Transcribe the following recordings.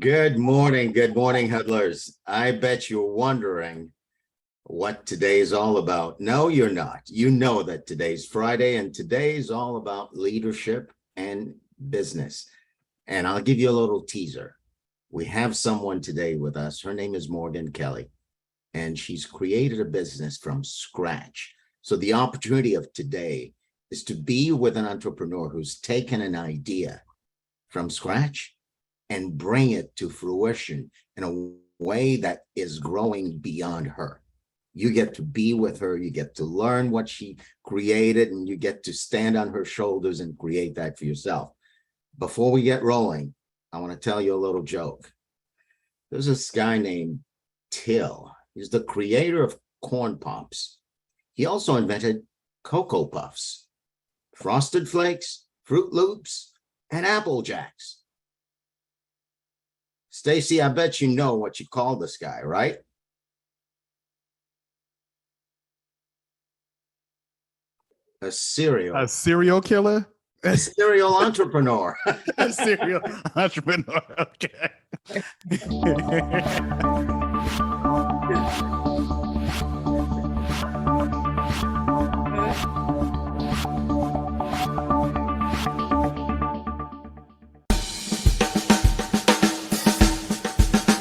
Good morning, huddlers. I bet you're wondering what today's all about. No, you're not. You know that today's Friday and today's all about leadership and business. And I'll give you a little teaser. We have someone today with us. Her name is Morgan Kelley, and she's created a business from scratch. So the opportunity of today is to be with an entrepreneur who's taken an idea from scratch and bring it to fruition in a way that is growing beyond her. You get to be with her, you get to learn what she created, and you get to stand on her shoulders and create that for yourself. Before we get rolling, I want to tell you a little joke. There's this guy named Till. He's the creator of Corn Pops. He also invented Cocoa Puffs, Frosted Flakes, Fruit Loops, and Apple Jacks. Stacy, I bet you know what you call this guy, right? A serial killer? A serial entrepreneur. A serial entrepreneur. Okay.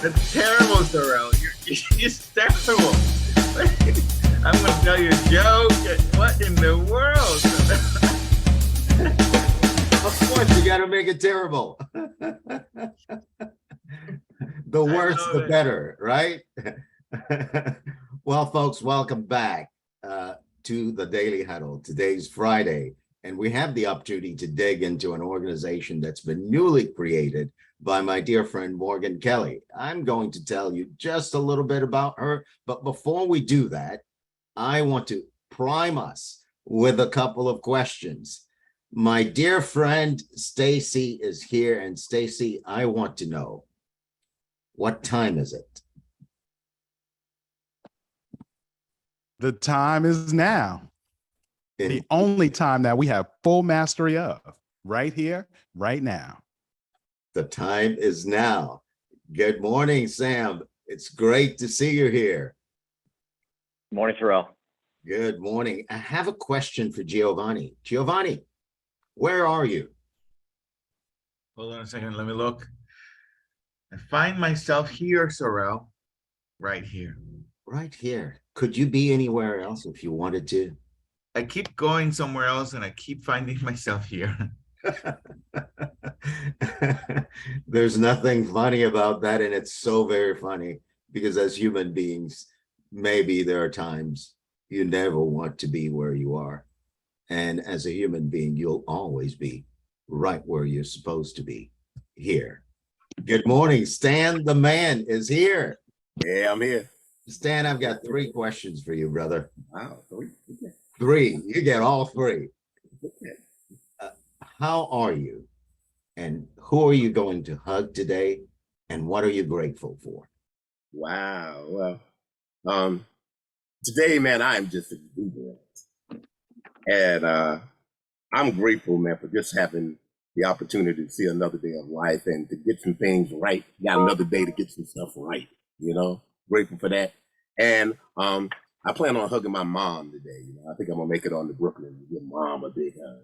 That's terrible, Sorrel. You're terrible. I'm going to tell you a joke. What in the world? Of course, you got to make it terrible. The worse, the better, right? Well, folks, welcome back to the Daily Huddle. Today's Friday, and we have the opportunity to dig into an organization that's been newly created by my dear friend Morgan Kelley. I'm going to tell you just a little bit about her, but before we do that, I want to prime us with a couple of questions. My dear friend Stacy is here, and Stacy, I want to know, what time is it? The time is now. The only time that we have full mastery of, right here, right now. The time is now. Good morning, Sam. It's great to see you here. Morning, Terrell. Good morning. I have a question for Giovanni. Giovanni, where are you? Hold on a second. Let me look. I find myself here, Sorrel. Right here. Right here. Could you be anywhere else if you wanted to? I keep going somewhere else and I keep finding myself here. There's nothing funny about that, and it's so very funny because as human beings, maybe there are times you never want to be where you are, and as a human being, you'll always be right where you're supposed to be, here. Good morning, Stan. The man is here. Yeah, I'm here. Stan, I've got 3 questions for you, brother. Wow, 3. Okay. 3. You get all 3. Okay. How are you? And who are you going to hug today? And what are you grateful for? Wow. Well, today, man, I am just exuberant. And I'm grateful, man, for just having the opportunity to see another day of life and to get some things right. Got another day to get some stuff right, grateful for that. And I plan on hugging my mom today. I think I'm gonna make it on to Brooklyn and give mom a big hug.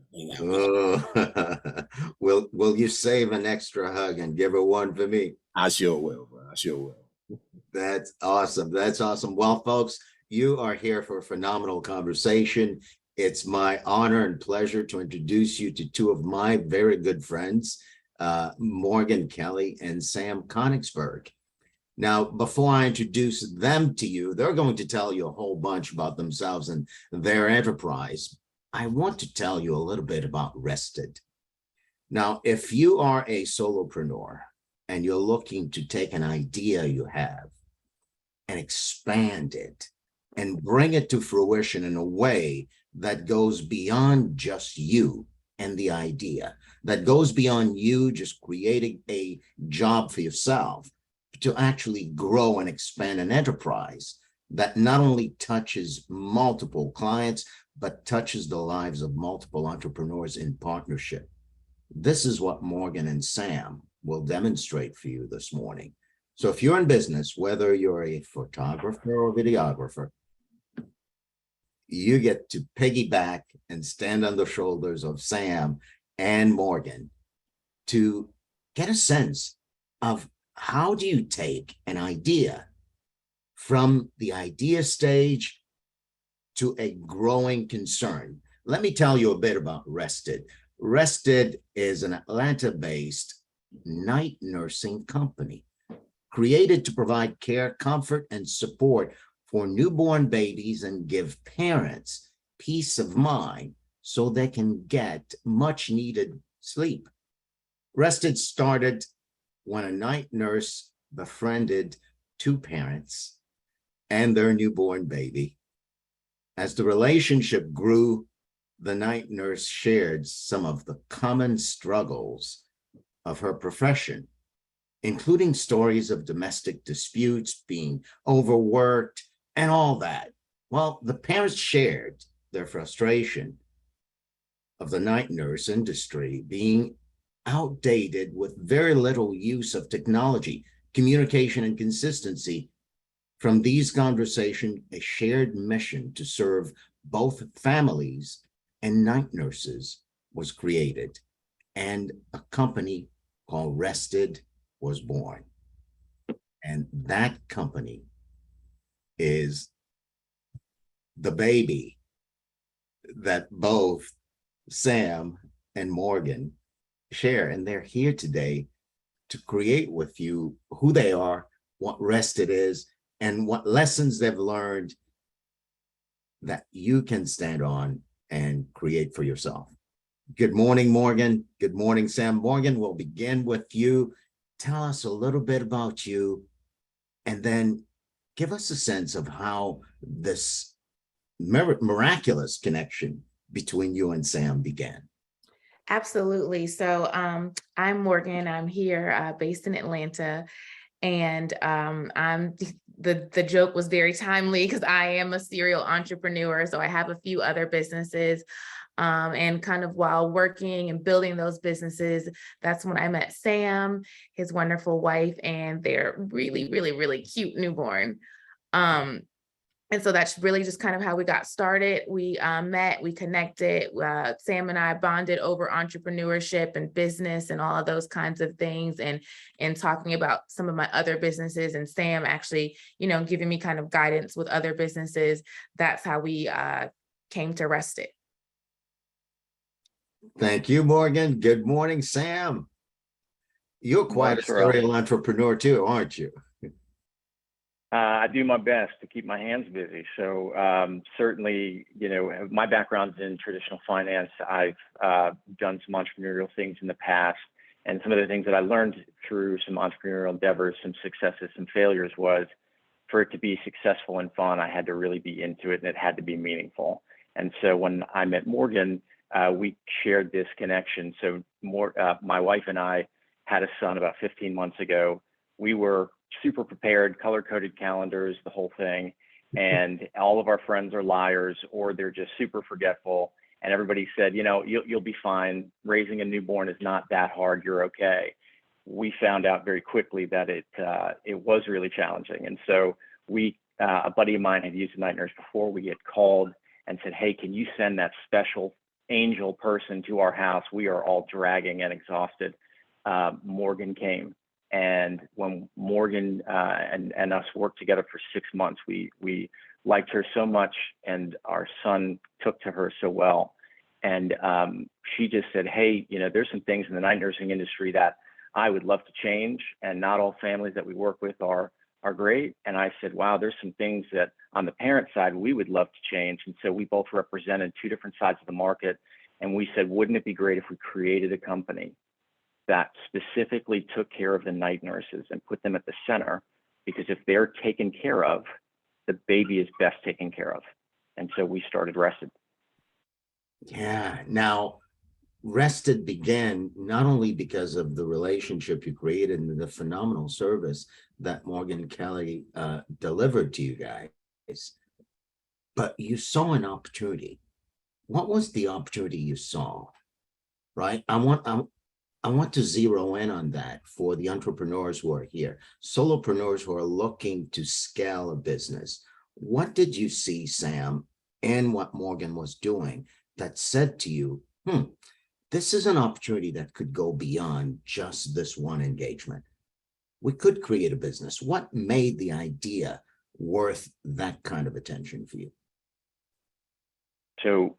Will you save an extra hug and give her one for me? I sure will, bro. I sure will. That's awesome. That's awesome. Well, folks, you are here for a phenomenal conversation. It's my honor and pleasure to introduce you to 2 of my very good friends, Morgan Kelley and Sam Konigsberg. Now, before I introduce them to you, they're going to tell you a whole bunch about themselves and their enterprise. I want to tell you a little bit about Rested. Now, if you are a solopreneur and you're looking to take an idea you have and expand it and bring it to fruition in a way that goes beyond just you and the idea, that goes beyond you just creating a job for yourself, to actually grow and expand an enterprise that not only touches multiple clients, but touches the lives of multiple entrepreneurs in partnership. This is what Morgan and Sam will demonstrate for you this morning. So if you're in business, whether you're a photographer or videographer, you get to piggyback and stand on the shoulders of Sam and Morgan to get a sense of how do you take an idea from the idea stage to a growing concern. Let me tell you a bit about Rested. Rested is an Atlanta-based night nursing company created to provide care, comfort, and support for newborn babies and give parents peace of mind so they can get much needed sleep. Rested started when a night nurse befriended two parents and their newborn baby. As the relationship grew, the night nurse shared some of the common struggles of her profession, including stories of domestic disputes, being overworked, and all that. Well, the parents shared their frustration of the night nurse industry being outdated with very little use of technology, communication, and consistency. From these conversations, a shared mission to serve both families and night nurses was created, and a company called Rested was born. And that company is the baby that both Sam and Morgan share. And they're here today to create with you who they are, what Rested is, and what lessons they've learned that you can stand on and create for yourself. Good morning, Morgan. Good morning, Sam. Morgan, we'll begin with you. Tell us a little bit about you, and then give us a sense of how this miraculous connection between you and Sam began. Absolutely. So I'm Morgan. I'm here based in Atlanta. And the joke was very timely because I am a serial entrepreneur. So I have a few other businesses. And kind of while working and building those businesses, that's when I met Sam, his wonderful wife, and their really, really, really cute newborn. And so that's really just kind of how we got started. We met, we connected, Sam and I bonded over entrepreneurship and business and all of those kinds of things, and talking about some of my other businesses, and Sam actually, giving me kind of guidance with other businesses. That's how we came to Rested. Thank you, Morgan. Good morning, Sam. You're quite a serial entrepreneur too, aren't you? I do my best to keep my hands busy. So certainly, my background's in traditional finance. I've done some entrepreneurial things in the past. And some of the things that I learned through some entrepreneurial endeavors, some successes, some failures, was for it to be successful and fun, I had to really be into it, and it had to be meaningful. And so when I met Morgan, we shared this connection. So my wife and I had a son about 15 months ago. We were super prepared, color-coded calendars, the whole thing. And all of our friends are liars, or they're just super forgetful. And everybody said, you'll be fine. Raising a newborn is not that hard. You're okay. We found out very quickly that it was really challenging. And so a buddy of mine had used a night nurse before. We had called and said, hey, can you send that special angel person to our house? We are all dragging and exhausted. Morgan came. And when Morgan and us worked together for 6 months, we liked her so much, and our son took to her so well. And she just said, hey, there's some things in the night nursing industry that I would love to change, and not all families that we work with are great. And I said, wow, there's some things that on the parent side we would love to change. And so we both represented two different sides of the market, and we said, wouldn't it be great if we created a company that specifically took care of the night nurses and put them at the center? Because if they're taken care of, the baby is best taken care of. And so we started Rested. Yeah. Now, Rested began not only because of the relationship you created and the phenomenal service that Morgan and Kelley delivered to you guys, but you saw an opportunity. What was the opportunity you saw? Right? I want to zero in on that for the entrepreneurs who are here, solopreneurs who are looking to scale a business. What did you see, Sam, and what Morgan was doing that said to you, this is an opportunity that could go beyond just this one engagement? We could create a business. What made the idea worth that kind of attention for you? So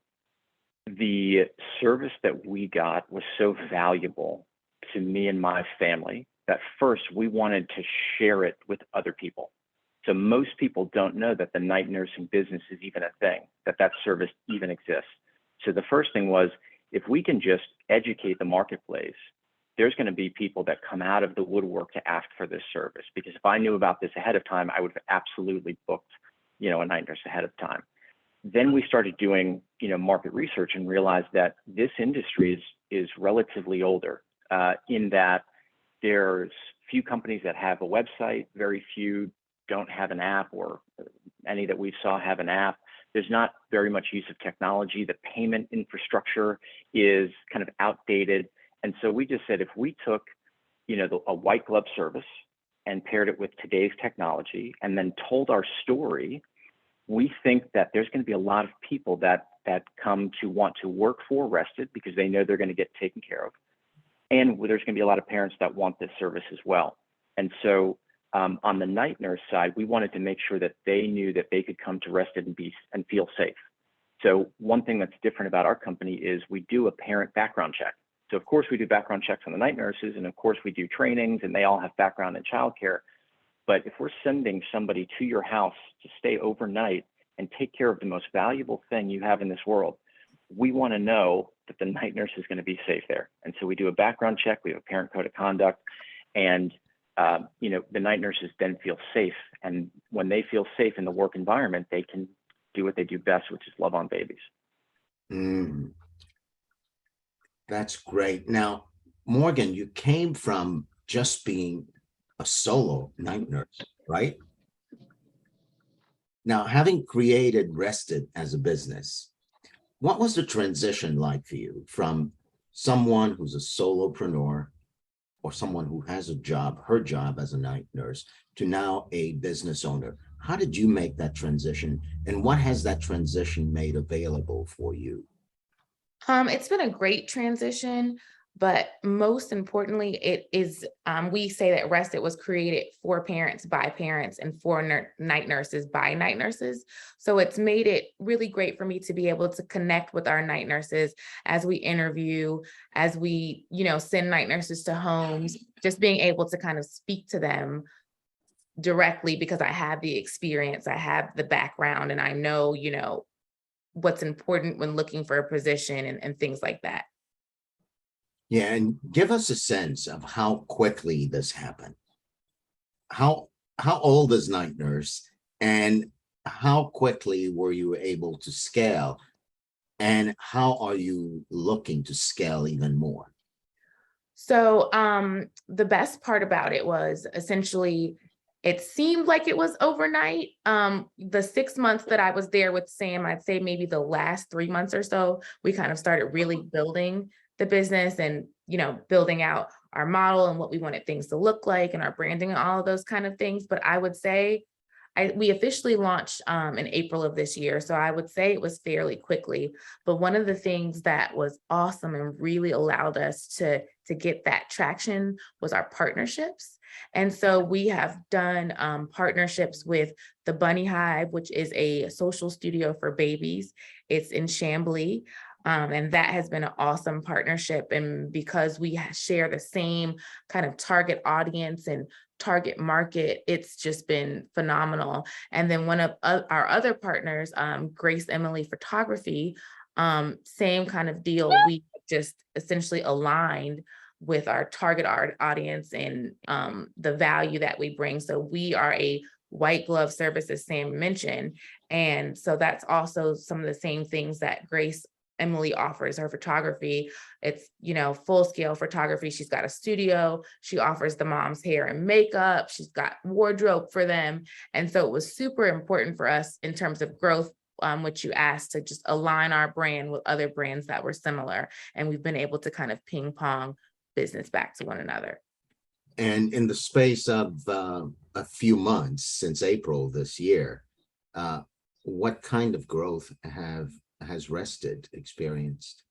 the service that we got was so valuable to me and my family that first we wanted to share it with other people. So most people don't know that the night nursing business is even a thing, that service even exists. So the first thing was, if we can just educate the marketplace, there's going to be people that come out of the woodwork to ask for this service. Because if I knew about this ahead of time, I would have absolutely booked, a night nurse ahead of time. Then we started doing, market research and realized that this industry is relatively older, in that there's few companies that have a website, very few don't have an app, or any that we saw have an app. There's not very much use of technology. The payment infrastructure is kind of outdated. And so we just said, if we took, a white glove service and paired it with today's technology and then told our story, we think that there's going to be a lot of people that come to want to work for Rested because they know they're going to get taken care of. And there's going to be a lot of parents that want this service as well. And so on the night nurse side, we wanted to make sure that they knew that they could come to Rested and feel safe. So one thing that's different about our company is we do a parent background check. So of course we do background checks on the night nurses, and of course we do trainings, and they all have background in childcare. But if we're sending somebody to your house to stay overnight and take care of the most valuable thing you have in this world, we want to know that the night nurse is going to be safe there. And so we do a background check, we have a parent code of conduct, and the night nurses then feel safe. And when they feel safe in the work environment, they can do what they do best, which is love on babies. That's great. Now, Morgan, you came from just being a solo night nurse, right? Now, having created Rested as a business, what was the transition like for you from someone who's a solopreneur or someone who has a job, her job as a night nurse, to now a business owner? How did you make that transition, and what has that transition made available for you? It's been a great transition, but most importantly, it is, we say that Rested was created for parents by parents and for night nurses by night nurses. So it's made it really great for me to be able to connect with our night nurses as we interview, as we, send night nurses to homes, just being able to kind of speak to them directly because I have the experience, I have the background, and I know, what's important when looking for a position and things like that. Yeah, and give us a sense of how quickly this happened. How old is night nurse, and how quickly were you able to scale, and how are you looking to scale even more? So the best part about it was essentially, it seemed like it was overnight. The 6 months that I was there with Sam, I'd say maybe the last 3 months or so, we kind of started really building the business and, building out our model and what we wanted things to look like and our branding and all of those kind of things. But I would say we officially launched in April of this year. So I would say it was fairly quickly. But one of the things that was awesome and really allowed us to get that traction was our partnerships. And so we have done partnerships with the Bunny Hive, which is a social studio for babies. It's in Chamblee. And that has been an awesome partnership. And because we share the same kind of target audience and target market, it's just been phenomenal. And then one of our other partners, Grace Emily Photography, same kind of deal. We just essentially aligned with our target audience and the value that we bring. So we are a white glove service, as Sam mentioned. And so that's also some of the same things that Grace Emily offers her photography. It's, full scale photography. She's got a studio. She offers the mom's hair and makeup. She's got wardrobe for them. And so it was super important for us in terms of growth, which you asked, to just align our brand with other brands that were similar. And we've been able to kind of ping pong business back to one another. And in the space of a few months since April this year, what kind of growth has Rested experienced?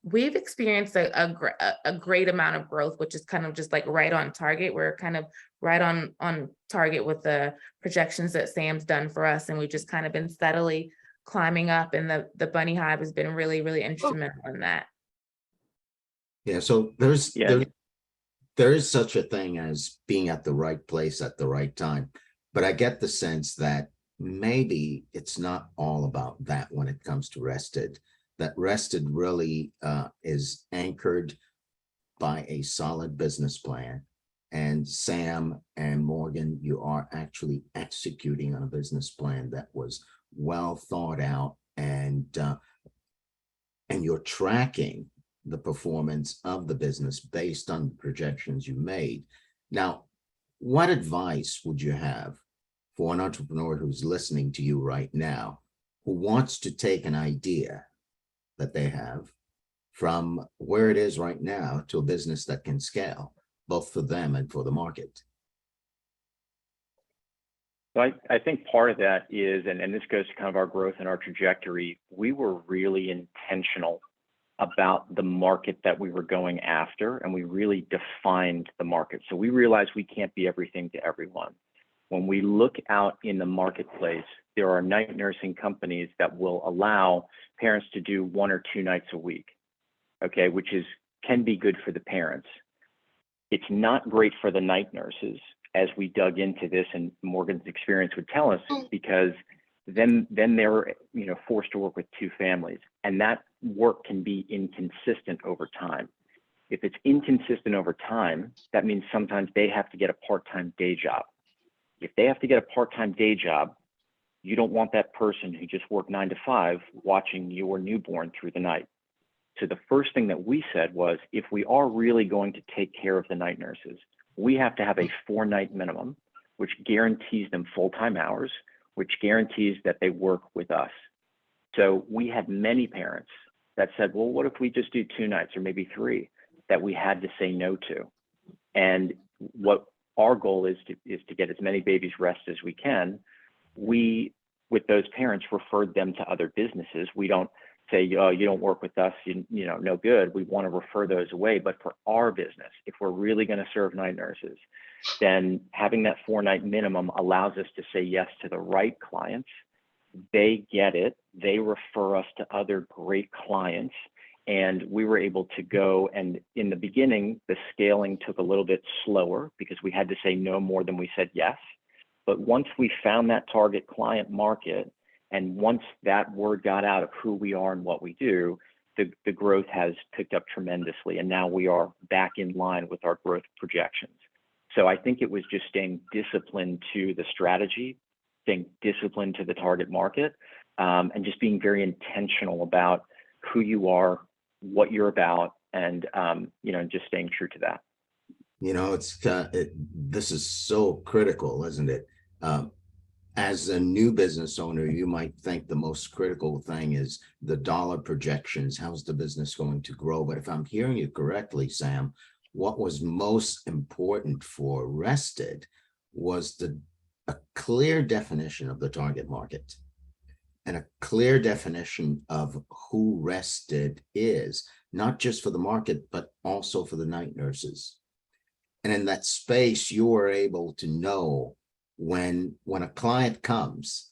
We've experienced a great amount of growth, which is kind of just like right on target. We're kind of right on target with the projections that Sam's done for us. And we've just kind of been steadily climbing up, and the Bunny Hive has been really, really instrumental in that. Yeah, so there is such a thing as being at the right place at the right time. But I get the sense that maybe it's not all about that when it comes to Rested. That Rested really is anchored by a solid business plan. And Sam and Morgan, you are actually executing on a business plan that was well thought out, and you're tracking the performance of the business based on the projections you made. Now, what advice would you have for an entrepreneur who's listening to you right now, who wants to take an idea that they have from where it is right now to a business that can scale, both for them and for the market? So I think part of that is, and this goes to kind of our growth and our trajectory, we were really intentional about the market that we were going after, and we really defined the market. So we realized we can't be everything to everyone. When we look out in the marketplace, there are night nursing companies that will allow parents to do 1 or 2 nights a week, okay, which can be good for the parents. It's not great for the night nurses, as we dug into this, and Morgan's experience would tell us, because then they're forced to work with 2 families, and that work can be inconsistent over time. If it's inconsistent over time, that means sometimes they have to get a part-time day job. If they have to get a part-time day job, you don't want that person who just worked 9 to 5 watching your newborn through the night. So the first thing that we said was, if we are really going to take care of the night nurses, we have to have a 4-night minimum, which guarantees them full-time hours, which guarantees that they work with us. So we had many parents that said, well, what if we just do 2 nights or maybe 3, that we had to say no to? And what our goal is to get as many babies rest as we can. We, with those parents, referred them to other businesses. We don't say, oh, you don't work with us, no good. We want to refer those away. But for our business, if we're really going to serve night nurses, then having that 4-night minimum allows us to say yes to the right clients. They get it. They refer us to other great clients. And we were able to go, and in the beginning, the scaling took a little bit slower because we had to say no more than we said yes. But once we found that target client market, and once that word got out of who we are and what we do, the growth has picked up tremendously. And now we are back in line with our growth projections. So I think it was just staying disciplined to the strategy, staying disciplined to the target market, and just being very intentional about who you are, what you're about, and just staying true to that. This is so critical, isn't it? As a new business owner, you might think the most critical thing is the dollar projections. How's the business going to grow? But if I'm hearing you correctly, Sam, what was most important for Rested was a clear definition of the target market and a clear definition of who Rested is, not just for the market, but also for the night nurses. And in that space, you were able to know when a client comes,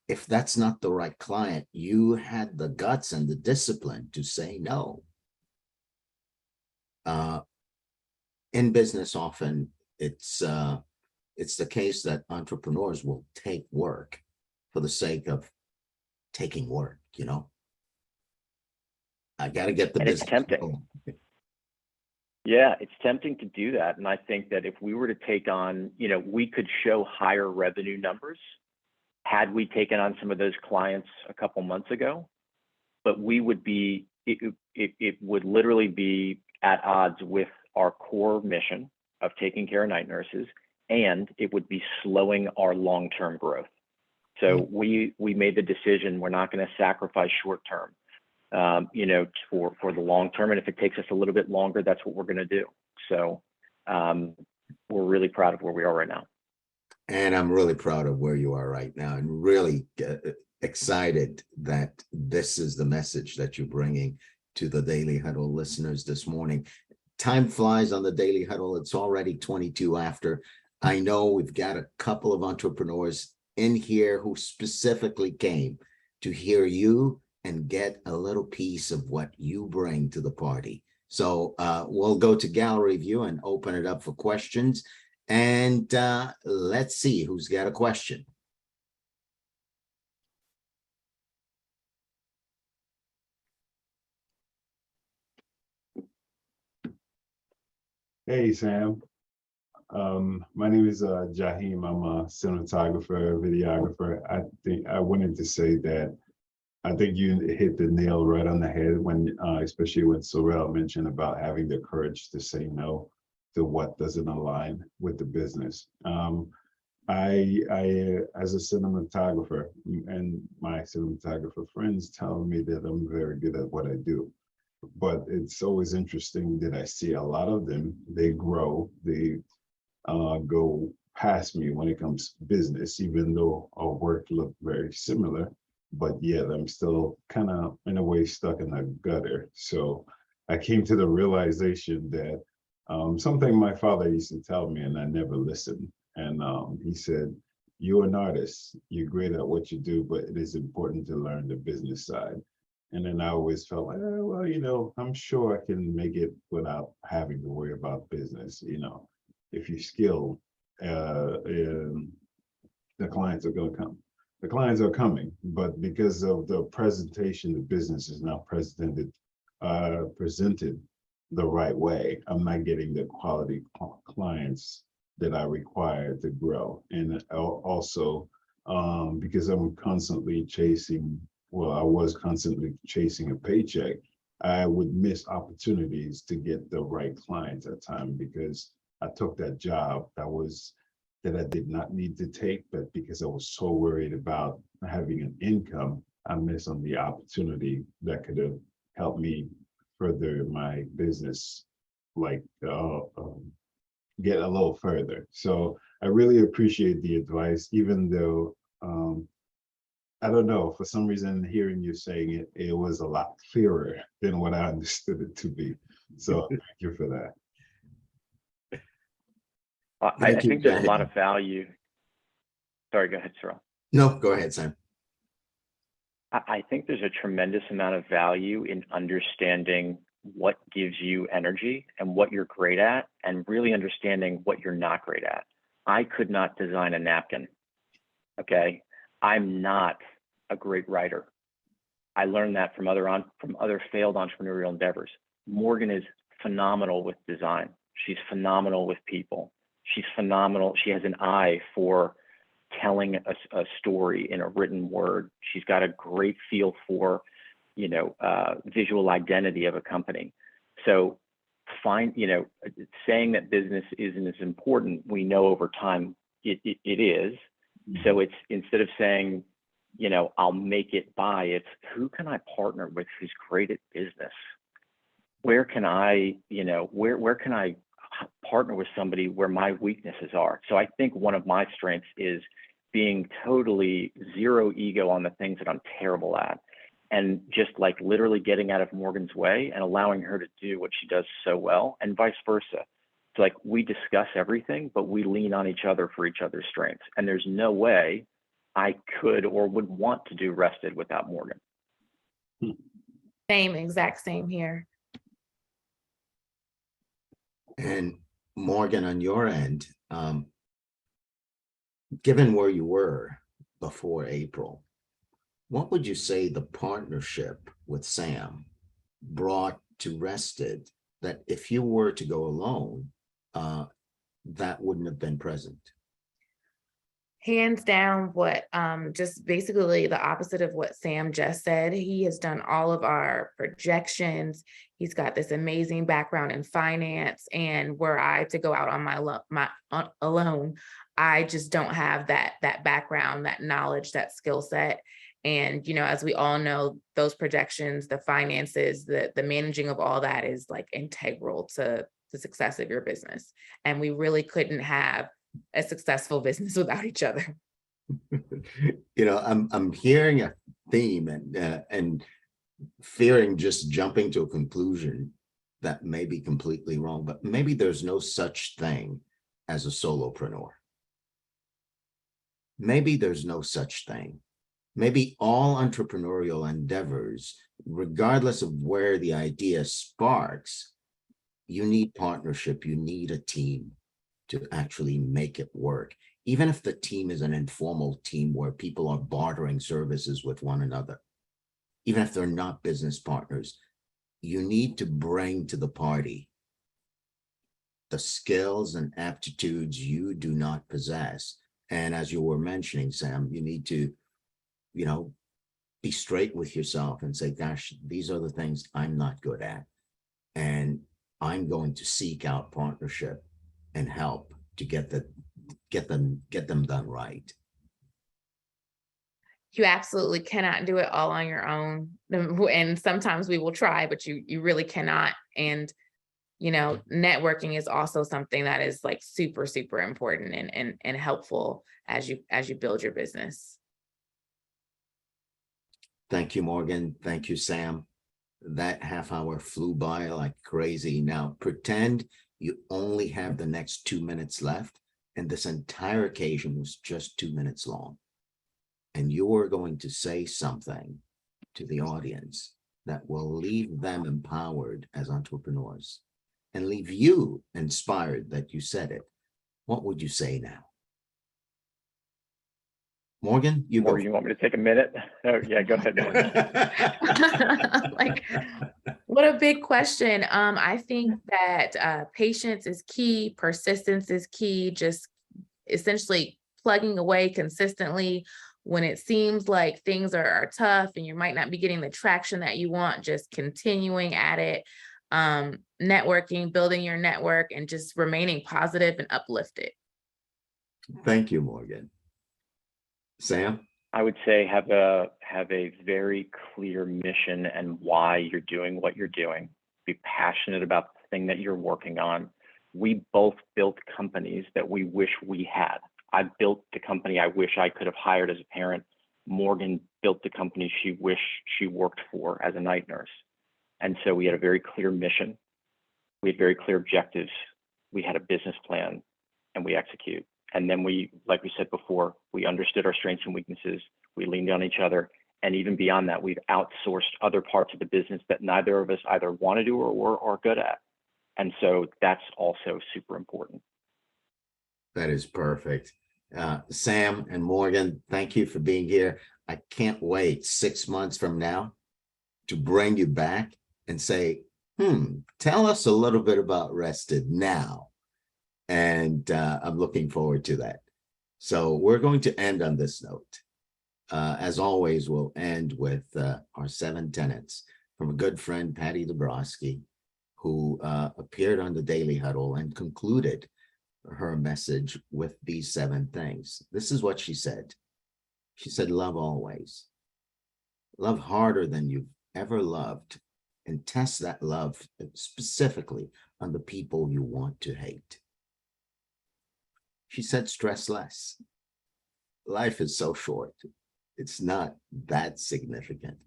if that's not the right client, you had the guts and the discipline to say no. In business, often it's the case that entrepreneurs will take work for the sake of taking work. I got to get the business. It's tempting. Yeah, it's tempting to do that. And I think that if we were to take on, we could show higher revenue numbers had we taken on some of those clients a couple months ago, but it would literally be at odds with our core mission of taking care of night nurses, and it would be slowing our long-term growth. So we made the decision, we're not going to sacrifice short-term. for the long term. And if it takes us a little bit longer, that's what we're going to do. So we're really proud of where we are right now. And I'm really proud of where you are right now, and really excited that this is the message that you're bringing to the Daily Huddle listeners this morning. Time flies on the Daily Huddle. It's already 22 after. I know we've got a couple of entrepreneurs in here who specifically came to hear you and get a little piece of what you bring to the party. So we'll go to gallery view and open it up for questions. And let's see who's got a question. Hey, Sam. My name is Jaheem. I'm a cinematographer, videographer. I think I wanted to say that I think you hit the nail right on the head when, especially when Sorrel mentioned about having the courage to say no to what doesn't align with the business. I, as a cinematographer, and my cinematographer friends tell me that I'm very good at what I do. But it's always interesting that I see a lot of them, they grow, they go past me when it comes to business, even though our work look very similar, but yet I'm still kind of in a way stuck in a gutter. So I came to the realization that something my father used to tell me and I never listened. And he said, you're an artist, you're great at what you do, but it is important to learn the business side. And then I always felt like, oh, well, I'm sure I can make it without having to worry about business. If you're skilled, the clients are going to come. The clients are coming, but because of the presentation, the business is not presented the right way. I'm not getting the quality clients that I require to grow. And also, because I'm constantly I was constantly chasing a paycheck, I would miss opportunities to get the right clients at time because I took that job that I did not need to take, but because I was so worried about having an income, I missed on the opportunity that could have helped me further my business, get a little further. So I really appreciate the advice, even though I don't know, for some reason, hearing you saying it, it was a lot clearer than what I understood it to be. So thank you for that. I think there's a lot of value. Sorry, go ahead, Sorrel. No, go ahead, Sam. I think there's a tremendous amount of value in understanding what gives you energy and what you're great at, and really understanding what you're not great at. I could not design a napkin, okay? I'm not a great writer. I learned that from other failed entrepreneurial endeavors. Morgan is phenomenal with design. She's phenomenal with people. She's phenomenal. She has an eye for telling a story in a written word. She's got a great feel for, visual identity of a company. So saying that business isn't as important, we know over time it is. So it's, instead of saying, I'll make it by, it's who can I partner with who's great at business? Where can I, where can I partner with somebody where my weaknesses are? So I think one of my strengths is being totally zero ego on the things that I'm terrible at, and just like literally getting out of Morgan's way and allowing her to do what she does so well, and vice versa. It's like we discuss everything, but we lean on each other for each other's strengths. And there's no way I could or would want to do Rested without Morgan. Exact same here. And Morgan, on your end, given where you were before April, what would you say the partnership with Sam brought to Rested that if you were to go alone, that wouldn't have been present? Hands down, what just basically the opposite of what Sam just said. He has done all of our projections. He's got this amazing background in finance, and were I to go out on my alone, I just don't have that background, that knowledge, that skill set. And, as we all know, those projections, the finances, the managing of all that is like integral to the success of your business. And we really couldn't have a successful business without each other. I'm hearing a theme and fearing just jumping to a conclusion that may be completely wrong, but maybe there's no such thing as a solopreneur. Maybe there's no such thing. Maybe all entrepreneurial endeavors, regardless of where the idea sparks, you need partnership, you need a team to actually make it work. Even if the team is an informal team where people are bartering services with one another, even if they're not business partners, you need to bring to the party the skills and aptitudes you do not possess. And as you were mentioning, Sam, you need to be straight with yourself and say, gosh, these are the things I'm not good at. And I'm going to seek out partnership and help to get them done right. You absolutely cannot do it all on your own. And sometimes we will try, but you really cannot. And, networking is also something that is like super, super important and helpful as you build your business. Thank you, Morgan. Thank you, Sam. That half hour flew by like crazy. Now pretend you only have the next 2 minutes left, and this entire occasion was just 2 minutes long. And you're going to say something to the audience that will leave them empowered as entrepreneurs and leave you inspired that you said it. What would you say now? Morgan, you go. Or you want me to take a minute? Oh, yeah, go ahead. Like, what a big question. I think that patience is key, persistence is key, just essentially plugging away consistently when it seems like things are tough and you might not be getting the traction that you want, just continuing at it, networking, building your network, and just remaining positive and uplifted. Thank you, Morgan. Sam? I would say have a very clear mission and why you're doing what you're doing. Be passionate about the thing that you're working on. We both built companies that we wish we had. I built the company I wish I could have hired as a parent. Morgan built the company she wished she worked for as a night nurse. And so we had a very clear mission. We had very clear objectives. We had a business plan, and we execute. And then we, like we said before, we understood our strengths and weaknesses. We leaned on each other. And even beyond that, we've outsourced other parts of the business that neither of us either want to do or are good at. And so that's also super important. That is perfect. Sam and Morgan, thank you for being here. I can't wait 6 months from now to bring you back and say, tell us a little bit about Rested Now. And I'm looking forward to that. So we're going to end on this note. As always, we'll end with our 7 tenets from a good friend, Patty Dabrowski, who appeared on the Daily Huddle and concluded her message with these 7 things. This is what she said. She said, love always. Love harder than you've ever loved, and test that love specifically on the people you want to hate. She said, stress less. Life is so short. It's not that significant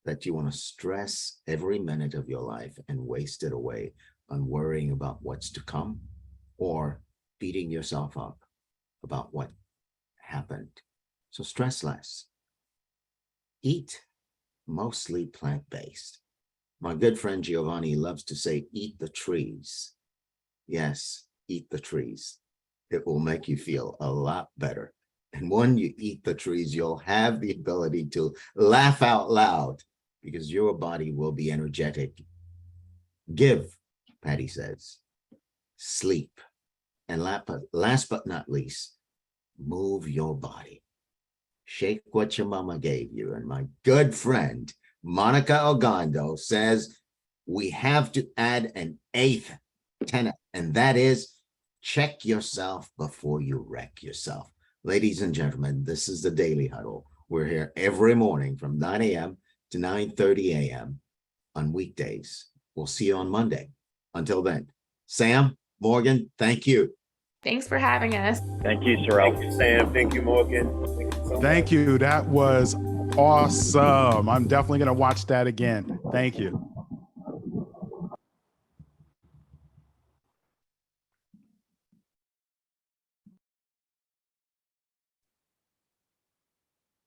that you want to stress every minute of your life and waste it away on worrying about what's to come or beating yourself up about what happened. So stress less. Eat mostly plant-based. My good friend Giovanni loves to say, eat the trees. Yes, eat the trees. It will make you feel a lot better. And when you eat the trees, you'll have the ability to laugh out loud because your body will be energetic. Give, Patty says, sleep. And last but not least, move your body. Shake what your mama gave you. And my good friend, Monica Ogando, says we have to add an 8th tenet, and that is check yourself before you wreck yourself. Ladies and gentlemen, this is the Daily Huddle, We're here every morning from 9 a.m. to 9:30 a.m. on weekdays. We'll see you on Monday. Until then, Sam, Morgan, thank you. Thanks for having us. Thank you, Sorrel. Thank you, Sam. Thank you, Morgan. Thank you so much. Thank you. That was awesome. I'm definitely going to watch that again. Thank you.